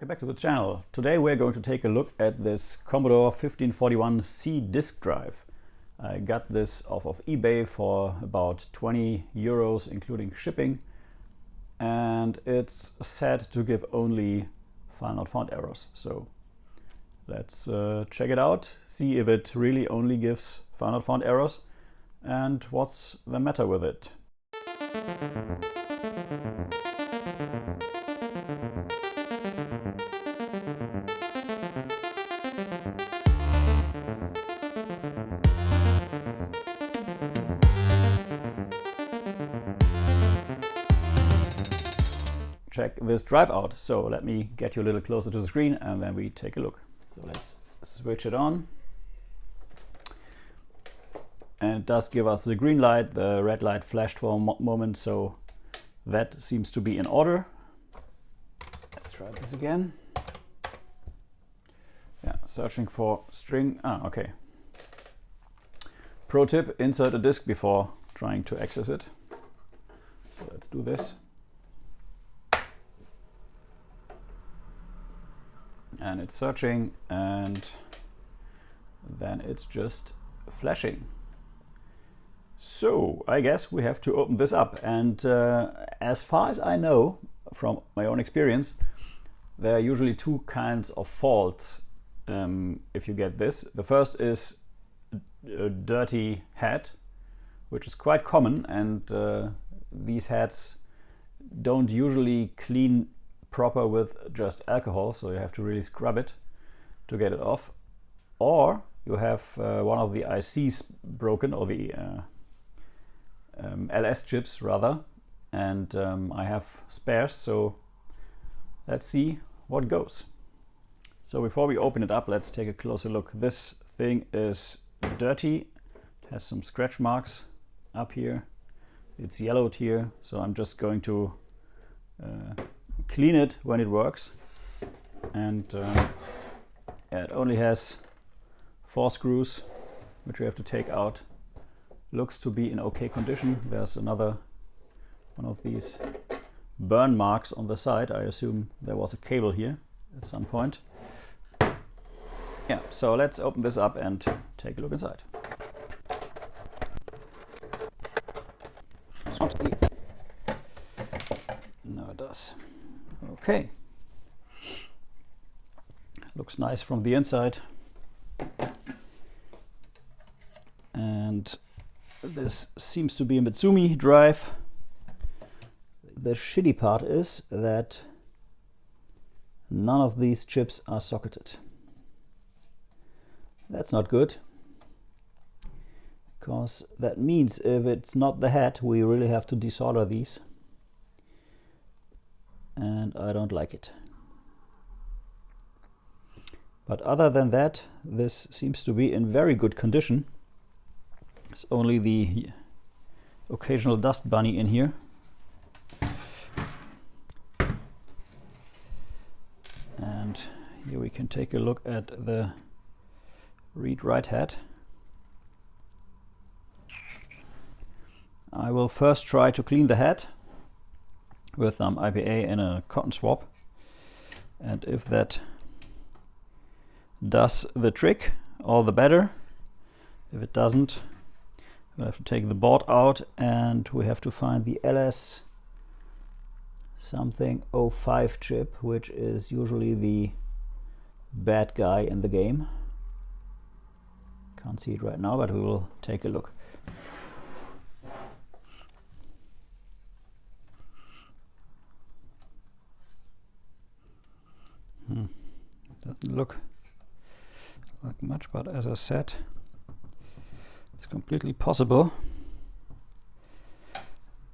Welcome back to the channel. Today we're going to take a look at this Commodore 1541C disk drive. I got this off of eBay for about 20 euros including shipping, and it's said to give only file not found errors. So let's check it out, see if it really only gives file not found errors and what's the matter with it. Check this drive out. So let me get you a little closer to the screen and then we take a look. So let's switch it on. And it does give us the green light. The red light flashed for a moment, so that seems to be in order. Let's try this again. Yeah, searching for string. Okay. Pro tip, insert a disk before trying to access it. So let's do this. And it's searching, and then it's just flashing. So I guess we have to open this up, and as far as I know from my own experience, there are usually two kinds of faults if you get this. The first is a dirty head, which is quite common, and these heads don't usually clean proper with just alcohol, so you have to really scrub it to get it off. Or you have one of the ICs broken, or the LS chips rather, and I have spares, so let's see what goes. So before we open it up, let's take a closer look. This thing is dirty, it has some scratch marks up here, it's yellowed here, so I'm just going to clean it when it works. And it only has 4 screws which we have to take out. Looks to be in okay condition. There's another one of these burn marks on the side. I assume there was a cable here at some point. Yeah, so let's open this up and take a look inside. No, it does. Okay. Looks nice from the inside. And this seems to be a Mitsumi drive. The shitty part is that none of these chips are socketed. That's not good, because that means if it's not the head, we really have to desolder these, and I don't like it. But other than that, this seems to be in very good condition. It's only the occasional dust bunny in here. And here we can take a look at the read-write head. I will first try to clean the head with some IPA and a cotton swab, and if that does the trick, all the better. If it doesn't, we'll have to take the board out, and we have to find the LS something 05 chip, which is usually the bad guy in the game. Can't see it right now, but we will take a look. Doesn't look like much, but as I said, it's completely possible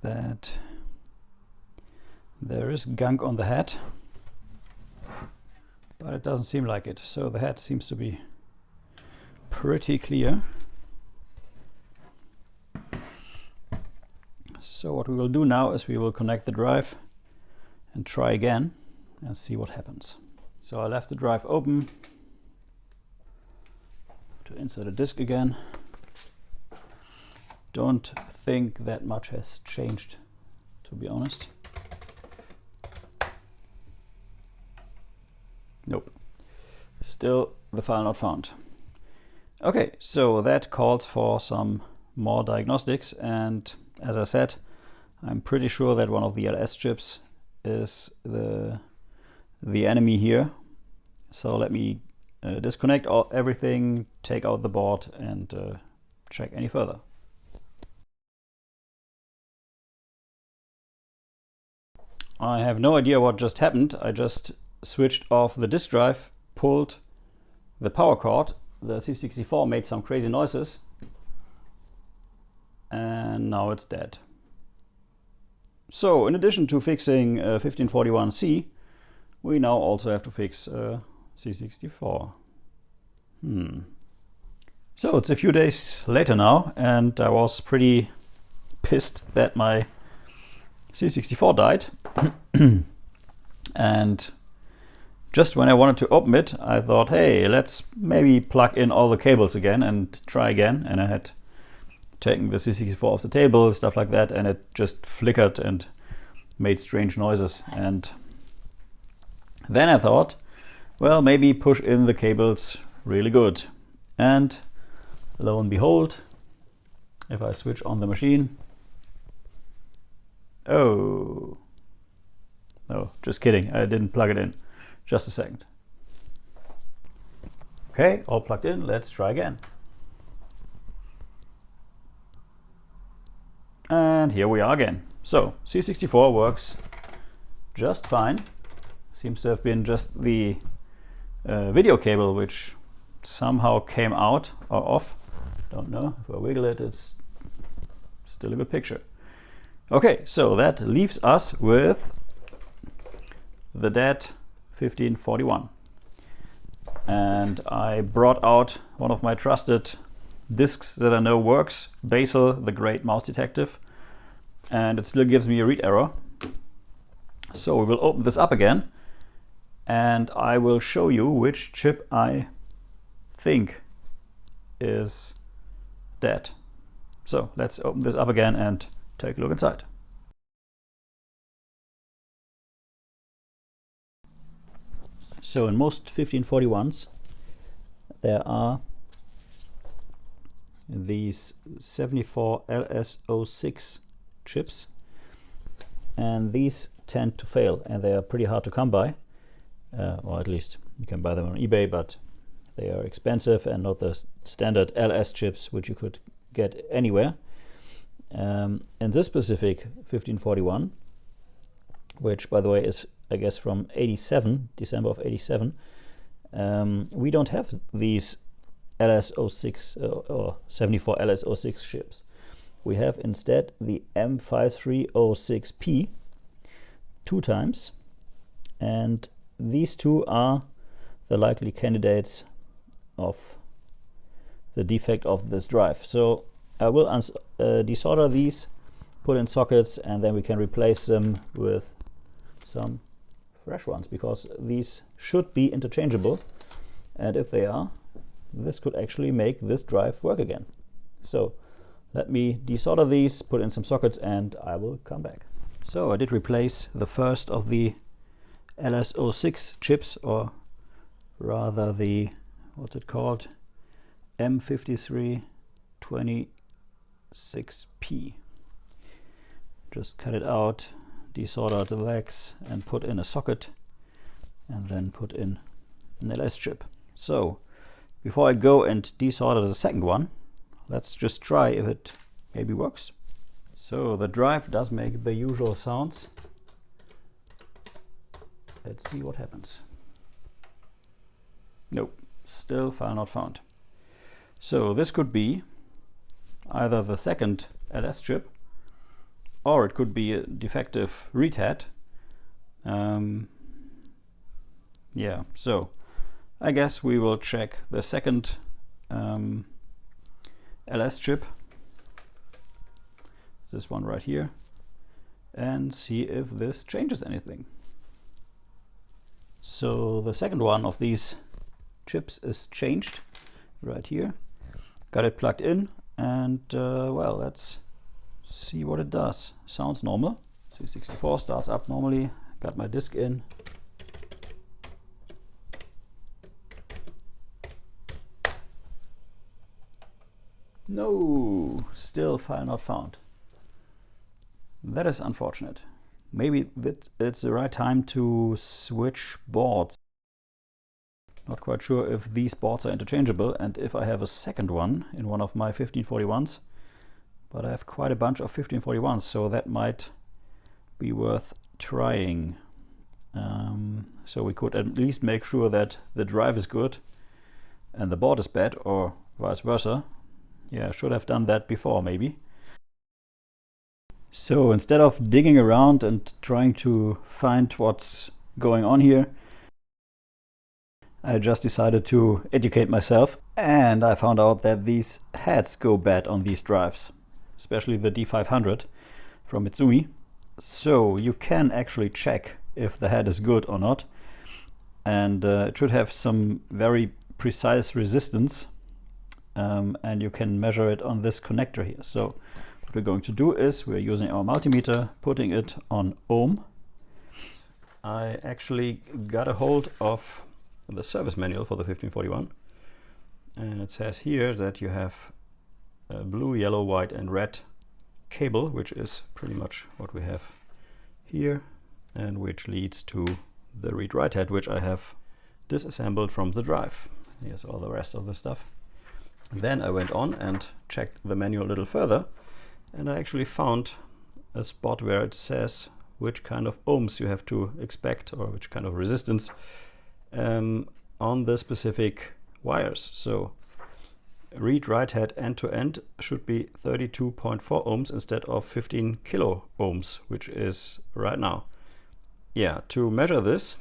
that there is gunk on the head, but it doesn't seem like it. So the head seems to be pretty clear. So what we will do now is we will connect the drive and try again and see what happens. So I left the drive open to insert a disk again. Don't think that much has changed, to be honest. Still the file not found. Okay, so that calls for some more diagnostics, and as I said, I'm pretty sure that one of the LS chips is the enemy here. So let me disconnect everything, take out the board, and check any further. I have no idea what just happened. I just switched off the disk drive, pulled the power cord, the C64 made some crazy noises, and now it's dead. So in addition to fixing 1541C, we now also have to fix C64. So it's a few days later now, and I was pretty pissed that my C64 died. And just when I wanted to open it, I thought, hey, let's maybe plug in all the cables again and try again. And I had taken the C64 off the table, stuff like that, and it just flickered and made strange noises. And then I thought, well, maybe push in the cables really good. And lo and behold, if I switch on the machine, oh, no, just kidding, I didn't plug it in. Just a second. Okay, all plugged in, let's try again. And here we are again. So C64 works just fine. Seems to have been just the video cable which somehow came out or off. Don't know, if I wiggle it, it's still a good picture. Okay, so that leaves us with the dead 1541. And I brought out one of my trusted discs that I know works, Basil, the great mouse detective, and it still gives me a read error. So we will open this up again, and I will show you which chip I think is dead. So let's open this up again and take a look inside. So in most 1541s there are these 74 LS06 chips, and these tend to fail, and they are pretty hard to come by, or at least you can buy them on eBay, but they are expensive and not the standard LS chips which you could get anywhere. And this specific 1541, which by the way is I guess from 87, December of 87, we don't have these LS06 or 74 LS06 chips. We have instead the M5306P 2 times, and these two are the likely candidates of the defect of this drive. So I will desolder these, put in sockets, and then we can replace them with some fresh ones, because these should be interchangeable, and if they are, this could actually make this drive work again. So let me desolder these, put in some sockets, and I will come back. So I did replace the first of the LS06 chips, or rather the, what's it called, M5326P. Just cut it out, desolder the legs, and put in a socket, and then put in an LS chip. So before I go and desolder the second one, let's just try if it maybe works. So the drive does make the usual sounds. Let's see what happens. Nope, still file not found. So this could be either the second LS chip, or it could be a defective read-head. Yeah, so I guess we will check the second LS chip, this one right here, and see if this changes anything. So the second one of these chips is changed right here. Got it plugged in, and well, let's see what it does. Sounds normal. C64 starts up normally. Got my disk in. No, still file not found. That is unfortunate. Maybe it's the right time to switch boards. Not quite sure if these boards are interchangeable and if I have a second one in one of my 1541s. But I have quite a bunch of 1541s, so that might be worth trying. So we could at least make sure that the drive is good and the board is bad, or vice versa. Yeah, I should have done that before, maybe. So instead of digging around and trying to find what's going on here, I just decided to educate myself, and I found out that these heads go bad on these drives, especially the D500 from Mitsumi. So you can actually check if the head is good or not, and it should have some very precise resistance, and you can measure it on this connector here. So what we're going to do is we're using our multimeter, putting it on ohm. I actually got a hold of the service manual for the 1541, and it says here that you have a blue, yellow, white and red cable, which is pretty much what we have here, and which leads to the read-write head, which I have disassembled from the drive. Here's all the rest of the stuff. Then I went on and checked the manual a little further, and I actually found a spot where it says which kind of ohms you have to expect, or which kind of resistance on the specific wires. So read-write head end-to-end should be 32.4 ohms instead of 15 kilo ohms, which is right now. Yeah, to measure this,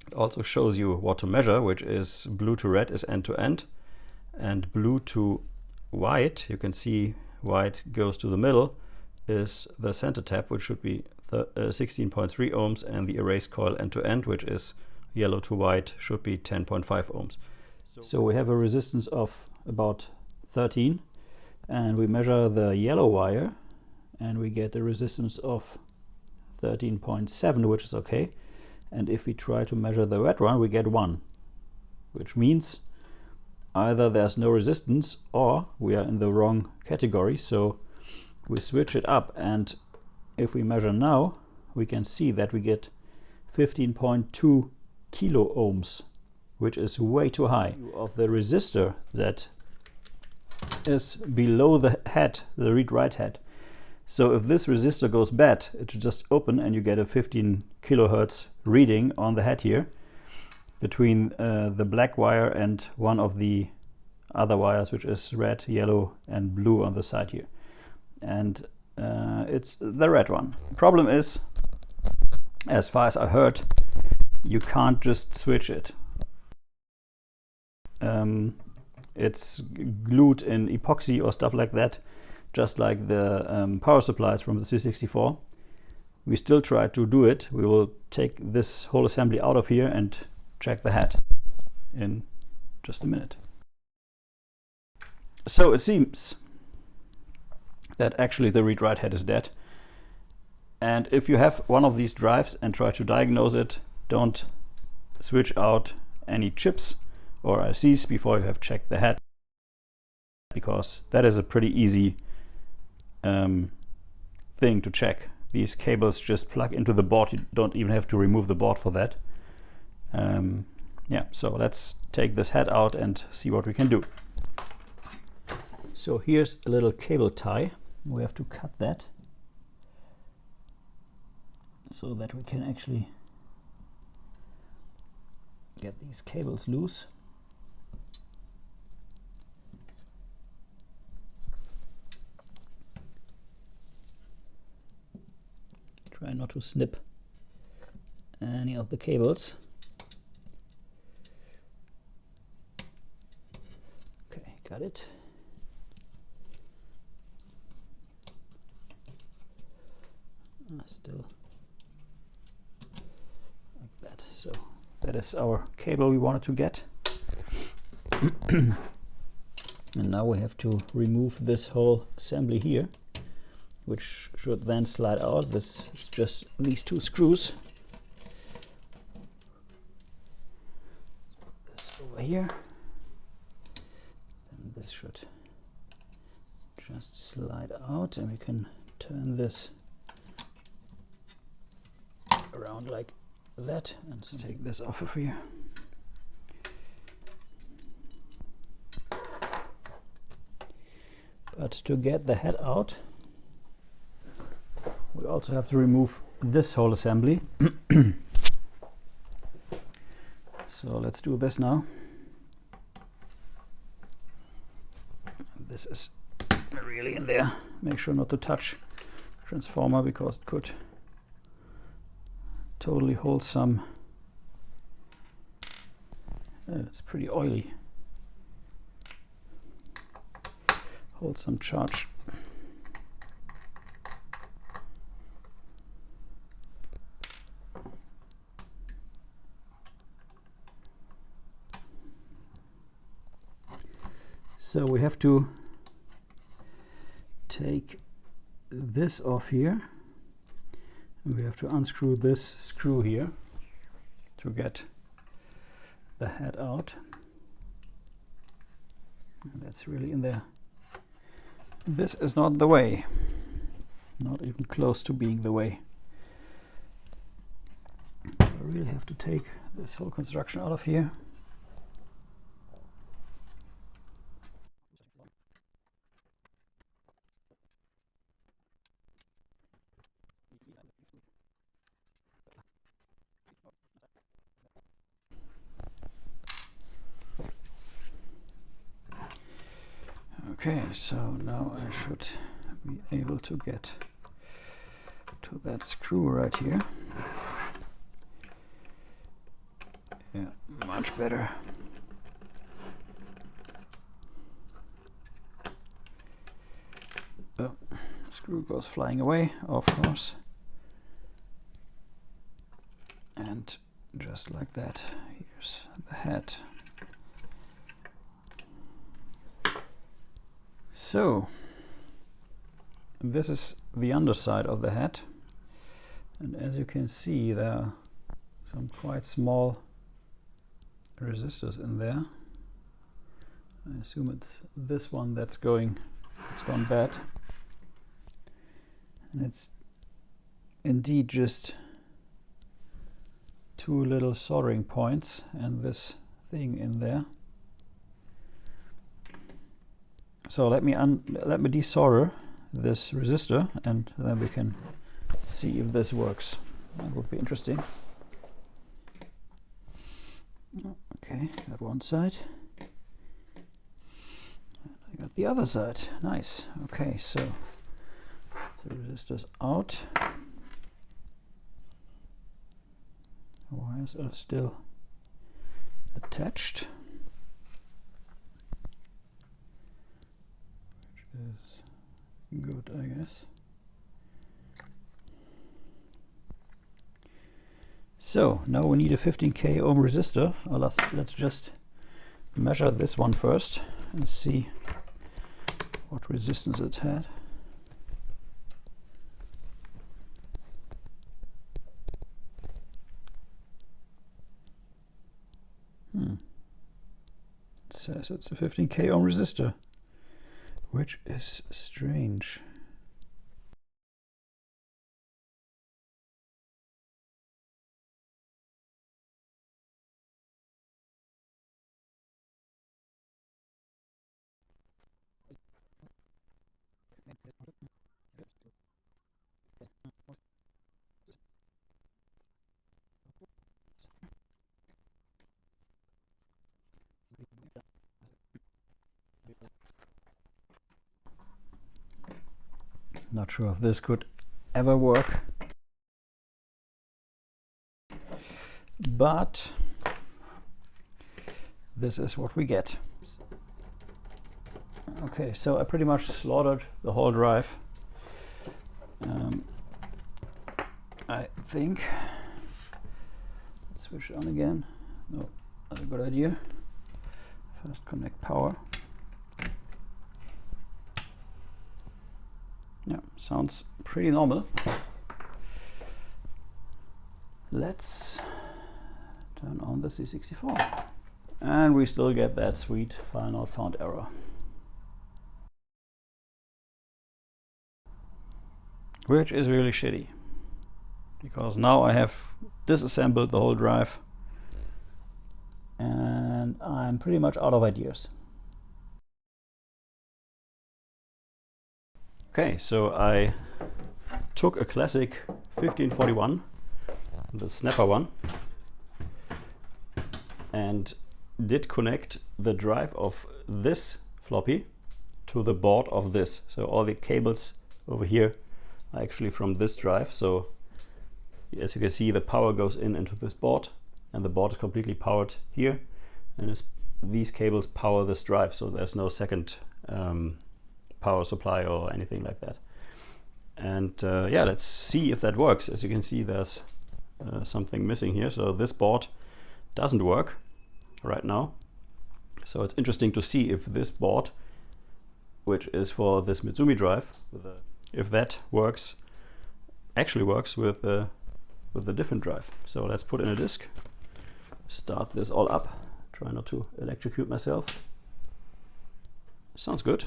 it also shows you what to measure, which is blue to red is end-to-end, and blue to white, you can see white goes to the middle, is the center tap, which should be 16.3 ohms, and the erase coil end-to-end, which is yellow to white, should be 10.5 ohms. So we have a resistance of about 13, and we measure the yellow wire and we get a resistance of 13.7, which is okay. And if we try to measure the red one, we get 1, which means either there's no resistance or we are in the wrong category. So we switch it up, and if we measure now, we can see that we get 15.2 kilo ohms, which is way too high. Of the resistor that is below the head, the read-write head. So if this resistor goes bad, it should just open and you get a 15 kilohertz reading on the head here between the black wire and one of the other wires, which is red, yellow and blue on the side here. And it's the red one. Problem is, as far as I heard, you can't just switch it. It's glued in epoxy or stuff like that, just like the power supplies from the C64. We still try to do it. We will take this whole assembly out of here and check the head in just a minute. So it seems that actually the read-write head is dead. And if you have one of these drives and try to diagnose it, don't switch out any chips or ICs before you have checked the head, because that is a pretty easy thing to check. These cables just plug into the board. You don't even have to remove the board for that. Yeah, so let's take this head out and see what we can do. So here's a little cable tie. We have to cut that so that we can actually get these cables loose. Try not to snip any of the cables. Okay, got it. Still like that. So that is our cable we wanted to get. And now we have to remove this whole assembly here, which should then slide out. This is just these two screws. This over here. And this should just slide out, and we can turn this around like that, and just take this off of here. But to get the head out, we also have to remove this whole assembly. So let's do this now. This is really in there. Make sure not to touch transformer, because it could totally hold some. It's pretty oily. Hold some charge. So we have to take this off here, and we have to unscrew this screw here to get the head out. And that's really in there. This is not the way, not even close to being the way. I really have to take this whole construction out of here. Okay, so now I should be able to get to that screw right here. Yeah, much better. Oh, screw goes flying away, of course. And just like that, here's the head. So, this is the underside of the head, and as you can see, there are some quite small resistors in there. I assume it's this one that's gone bad, and it's indeed just two little soldering points and this thing in there. So let me desolder this resistor, and then we can see if this works. That would be interesting. Okay, got one side. And I got the other side. Nice. Okay, so the resistor's out. The wires are still attached. Is good, I guess. So now we need a 15k ohm resistor. Let's just measure this one first and see what resistance it had. It says it's a 15k ohm resistor, which is strange. Not sure if this could ever work, but this is what we get. Okay, so I pretty much slaughtered the whole drive. I think. Switch it on again. No, not a good idea. First connect power. Yeah, sounds pretty normal. Let's turn on the C64. And we still get that sweet file not found error. which is really shitty, because now I have disassembled the whole drive and I'm pretty much out of ideas. Okay, so I took a classic 1541, the snapper one, and did connect the drive of this floppy to the board of this. So all the cables over here are actually from this drive. So as you can see, the power goes into this board, and the board is completely powered here, and these cables power this drive, so there's no second power supply or anything like that. And yeah, let's see if that works. As you can see, there's something missing here, so this board doesn't work right now. So it's interesting to see if this board, which is for this Mitsumi drive, if that actually works with a different drive. So let's put in a disk, start this all up, try not to electrocute myself. Sounds good.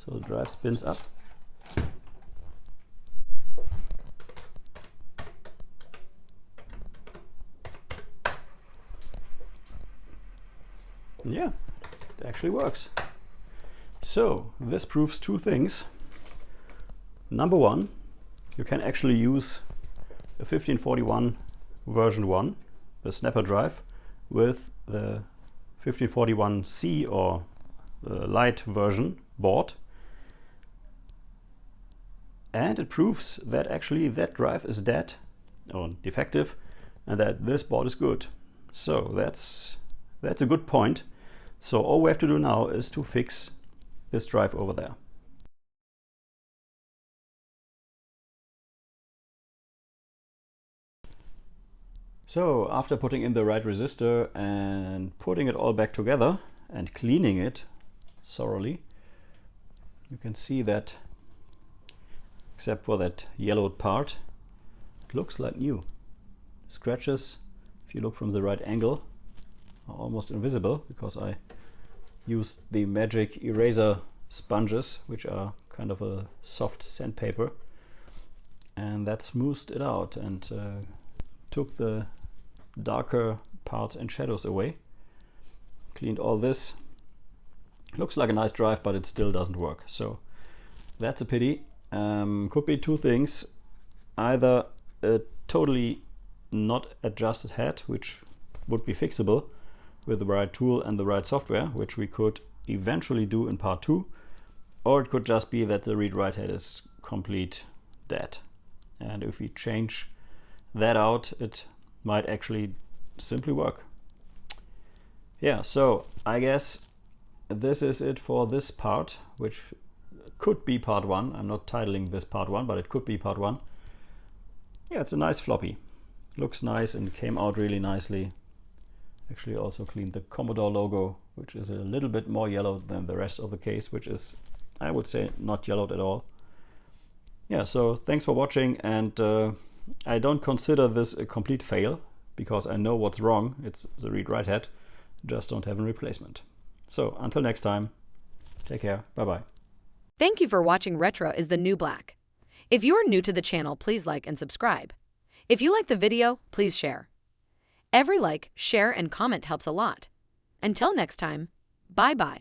So the drive spins up. And yeah, it actually works. So this proves two things. Number one, you can actually use a 1541 version 1, the snapper drive, with the 1541C or the light version board. And it proves that actually that drive is dead or defective, and that this board is good. So that's a good point. So all we have to do now is to fix this drive over there. So after putting in the right resistor and putting it all back together and cleaning it thoroughly, you can see that except for that yellowed part, it looks like new. Scratches, if you look from the right angle, are almost invisible because I used the magic eraser sponges, which are kind of a soft sandpaper, and that smoothed it out and took the darker parts and shadows away. Cleaned all this. Looks like a nice drive, but it still doesn't work. So that's a pity. Could be two things. Either a totally not adjusted head, which would be fixable with the right tool and the right software, which we could eventually do in part 2, or it could just be that the read-write head is complete dead. And if we change that out, it might actually simply work. Yeah, so I guess this is it for this part, which could be part 1. I'm not titling this part 1, but it could be part 1. Yeah, it's a nice floppy. Looks nice and came out really nicely. Actually also cleaned the Commodore logo, which is a little bit more yellow than the rest of the case, which is, I would say, not yellowed at all. Yeah, so thanks for watching, and I don't consider this a complete fail because I know what's wrong. It's the read-write head, just don't have a replacement. So until next time, take care, bye-bye. Thank you for watching Retro is the New Black. If you are new to the channel, please like and subscribe. If you like the video, please share. Every like, share, and comment helps a lot. Until next time, bye-bye.